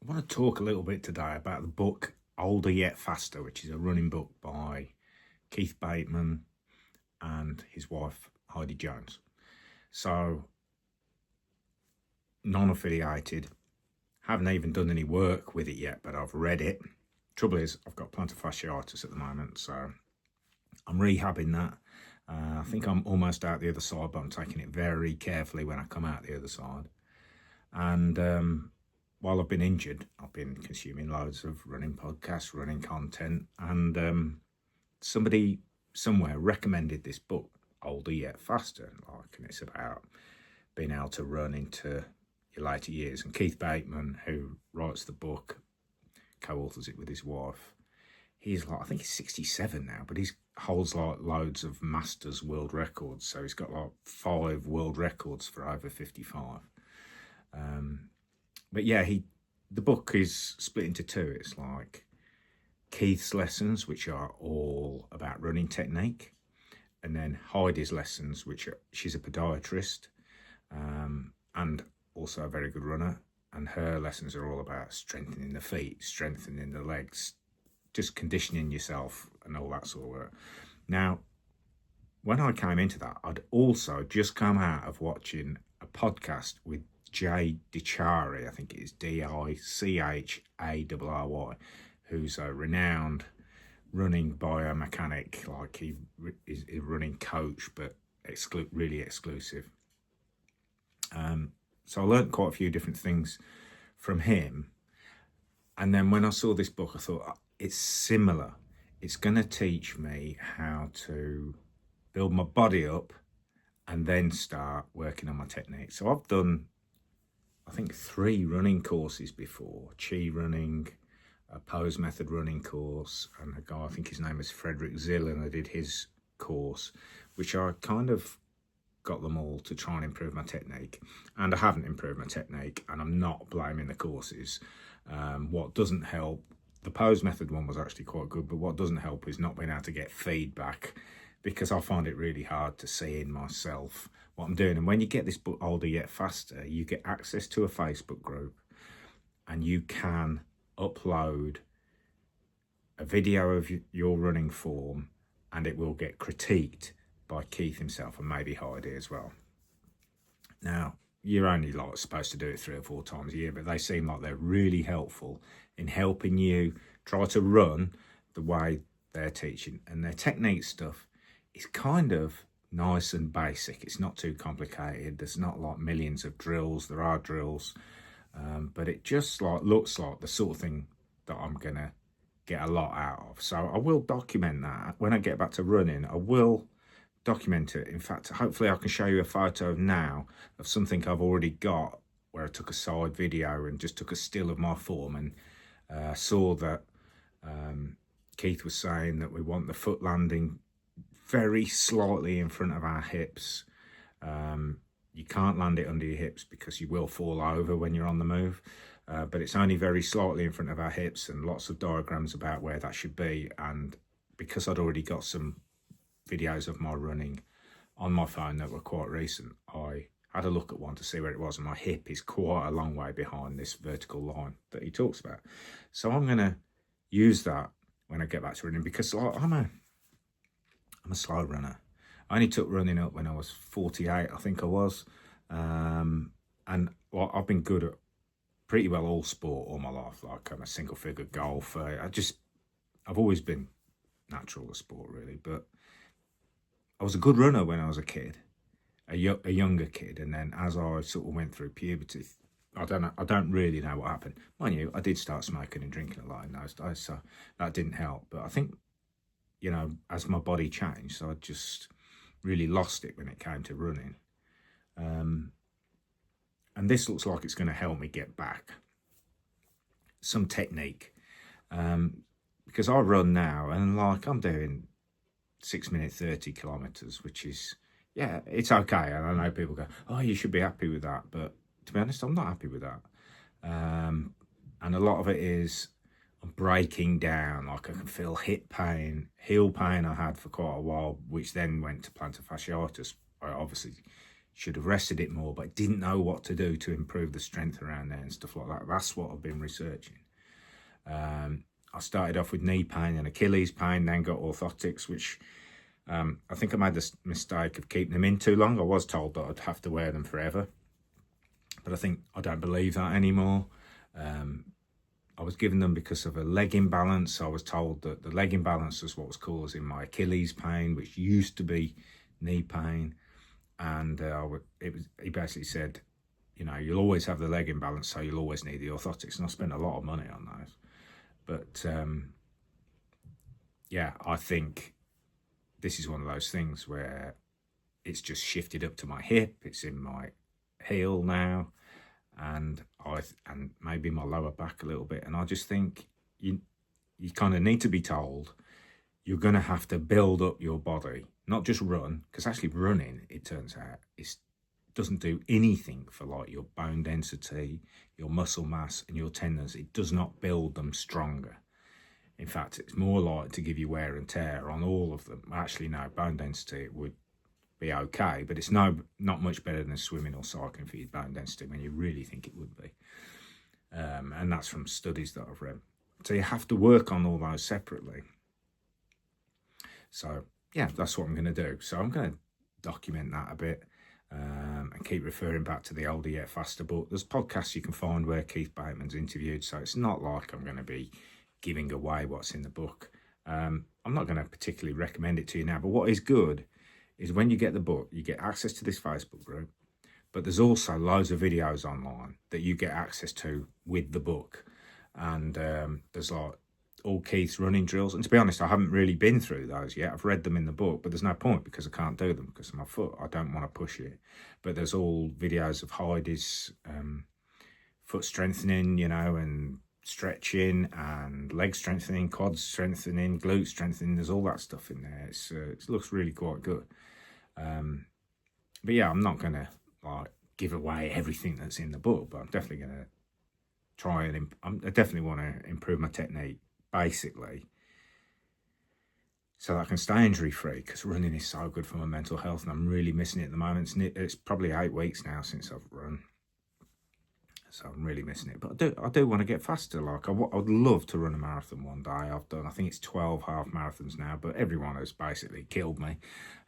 I want to talk a little bit today about the book Older Yet Faster, which is a running book by Keith Bateman and his wife Heidi Jones. So, non-affiliated, haven't even done any work with it yet, but I've read it. Trouble is, I've got plantar fasciitis at the moment, so I'm rehabbing that. I think I'm almost out the other side, but I'm taking it very carefully when I come out the other side. And while I've been injured, I've been consuming loads of running podcasts, running content, and somebody somewhere recommended this book, Older Yet Faster, and it's about being able to run into your later years. And Keith Bateman, who writes the book, co-authors it with his wife, he's I think he's 67 now, but he holds loads of Masters world records. So he's got 5 world records for over 55. But yeah, the book is split into 2. It's like Keith's lessons, which are all about running technique, and then Heidi's lessons, she's a podiatrist and also a very good runner, and her lessons are all about strengthening the feet, strengthening the legs, just conditioning yourself and all that sort of work. Now, when I came into that, I'd also just come out of watching a podcast with Jay Dichary, I think it is Dichary, who's a renowned running biomechanic, like he is a running coach, but really exclusive. So I learned quite a few different things from him. And then when I saw this book, I thought, it's similar. It's going to teach me how to build my body up and then start working on my technique. So I've done, I think, 3 running courses before. Chi running, a pose method running course, and a guy, I think his name is Frederick Zill, and I did his course, which I kind of got them all to try and improve my technique. And I haven't improved my technique, and I'm not blaming the courses. What doesn't help, the pose method one was actually quite good, but what doesn't help is not being able to get feedback, because I find it really hard to see in myself what I'm doing. And when you get this book, Older Yet Faster, you get access to a Facebook group, and you can upload a video of your running form, and it will get critiqued by Keith himself and maybe Heidi as well. Now, you're only supposed to do it 3 or 4 times a year, but they seem like they're really helpful in helping you try to run the way they're teaching. And their technique stuff is kind of nice and basic. It's not too complicated. There's not millions of drills. There are drills, but it just looks like the sort of thing that I'm gonna get a lot out of. So I will document that when I get back to running. I will document it. In fact, hopefully I can show you a photo now of something I've already got, where I took a side video and just took a still of my form, and saw that Keith was saying that we want the foot landing very slightly in front of our hips. You can't land it under your hips because you will fall over when you're on the move, but it's only very slightly in front of our hips, and lots of diagrams about where that should be. And because I'd already got some videos of my running on my phone that were quite recent, I had a look at one to see where it was, and my hip is quite a long way behind this vertical line that he talks about. So I'm going to use that when I get back to running, because I'm a slow runner. I only took running up when I was 48, I think I was. And I've been good at pretty well all sport all my life. I'm a single figure golfer. I've always been natural at sport, really. But I was a good runner when I was a kid, a younger kid. And then as I sort of went through puberty, I don't really know what happened. Mind you, I did start smoking and drinking a lot in those days, so that didn't help. But I think, as my body changed, so I just really lost it when it came to running. And this looks like it's going to help me get back some technique. Because I run now, and I'm doing 6 minute 30 kilometers, which is, yeah, it's okay. And I know people go, oh, you should be happy with that. But to be honest, I'm not happy with that. And a lot of it is I'm breaking down. I can feel hip pain, heel pain I had for quite a while, which then went to plantar fasciitis. I obviously should have rested it more, but didn't know what to do to improve the strength around there and stuff like that. That's what I've been researching. I started off with knee pain and Achilles pain, then got orthotics, which I think I made the mistake of keeping them in too long. I was told that I'd have to wear them forever, but I don't believe that anymore. I was given them because of a leg imbalance. I was told that the leg imbalance was what was causing my Achilles pain, which used to be knee pain. And he basically said, you'll always have the leg imbalance, so you'll always need the orthotics. And I spent a lot of money on those. But yeah, I think this is one of those things where it's just shifted up to my hip. It's in my heel now, and maybe my lower back a little bit. And I just think you kind of need to be told you're going to have to build up your body, not just run, because actually running, it turns out, doesn't do anything for like your bone density, your muscle mass and your tendons. It does not build them stronger. In fact, it's more likely to give you wear and tear on all of them. Actually, no, bone density would be okay, but it's not much better than swimming or cycling for your bone density when you really think it would be. And that's from studies that I've read. So you have to work on all those separately. So yeah, that's what I'm going to do. So I'm going to document that a bit and keep referring back to the Older Yet Faster book. There's podcasts you can find where Keith Bateman's interviewed, so it's not like I'm going to be giving away what's in the book. I'm not going to particularly recommend it to you now, but what is good is when you get the book, you get access to this Facebook group, but there's also loads of videos online that you get access to with the book. And there's like all Keith's running drills. And to be honest, I haven't really been through those yet. I've read them in the book, but there's no point because I can't do them because of my foot. I don't want to push it. But there's all videos of Heidi's foot strengthening, and stretching and leg strengthening, quad strengthening, glute strengthening. There's all that stuff in there. It looks really quite good. But yeah, I'm not going to like give away everything that's in the book, but I'm definitely going to try and I definitely want to improve my technique, basically, so that I can stay injury free, because running is so good for my mental health and I'm really missing it at the moment. It's probably 8 weeks now since I've run, so I'm really missing it. But I do want to get faster. Like I would love to run a marathon one day. I think it's 12 half marathons now, but everyone has basically killed me.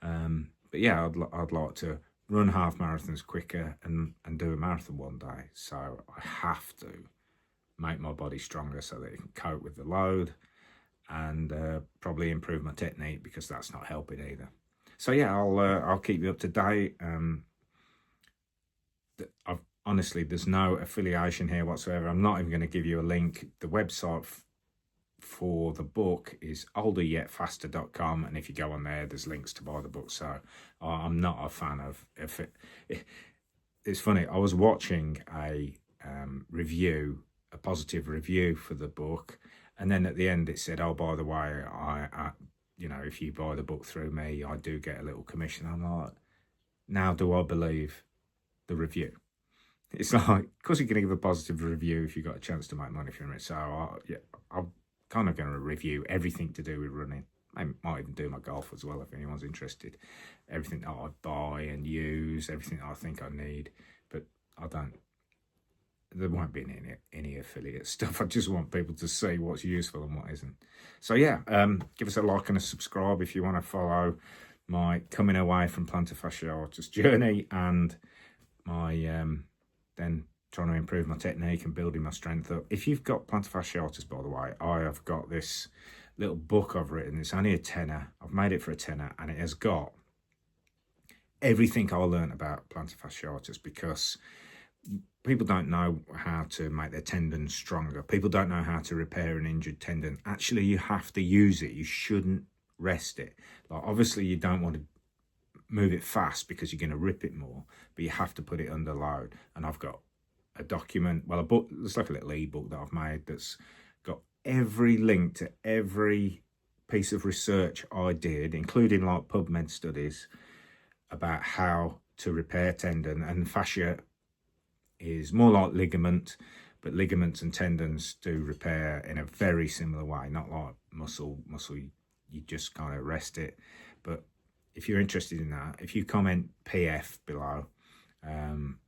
But yeah, I'd like to run half marathons quicker and do a marathon one day. So I have to make my body stronger so that it can cope with the load, and probably improve my technique, because that's not helping either. So yeah, I'll keep you up to date. Honestly, there's no affiliation here whatsoever. I'm not even going to give you a link. The website for the book is olderyetfaster.com, and if you go on there, there's links to buy the book. So I'm not a fan of it. It's funny, I was watching a positive review for the book, and then at the end it said, oh, by the way, I if you buy the book through me, I do get a little commission. I'm like, now do I believe the review? It's like, of course you're going to give a positive review if you've got a chance to make money from it. So I'm kind of going to review everything to do with running. I might even do my golf as well if anyone's interested. Everything that I buy and use, everything I think I need, but there won't be any affiliate stuff. I just want people to see what's useful and what isn't. So yeah, give us a like and a subscribe if you want to follow my coming away from plantar fasciitis journey, and my then trying to improve my technique and building my strength up. If you've got plantar fasciitis, by the way, I have got this little book I've written. It's only a tenner. I've made it for a tenner, and it has got everything I learned about plantar fasciitis, because people don't know how to make their tendons stronger. People don't know how to repair an injured tendon. Actually, you have to use it. You shouldn't rest it. Like, obviously, you don't want to move it fast because you're going to rip it more, but you have to put it under load. And I've got a document, well, a book, it's like a little ebook that I've made that's got every link to every piece of research I did, including like PubMed studies about how to repair tendon. And fascia is more like ligament, but ligaments and tendons do repair in a very similar way, not like muscle, you just kind of rest it. But if you're interested in that, if you comment PF below,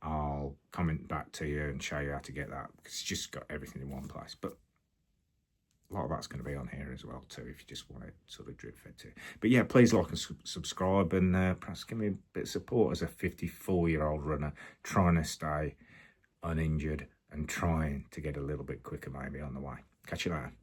I'll comment back to you and show you how to get that, because it's just got everything in one place. But a lot of that's going to be on here as well too, if you just want it sort of drip fed too. But yeah, please like and subscribe, and perhaps give me a bit of support as a 54-year-old runner trying to stay uninjured and trying to get a little bit quicker maybe on the way. Catch you later.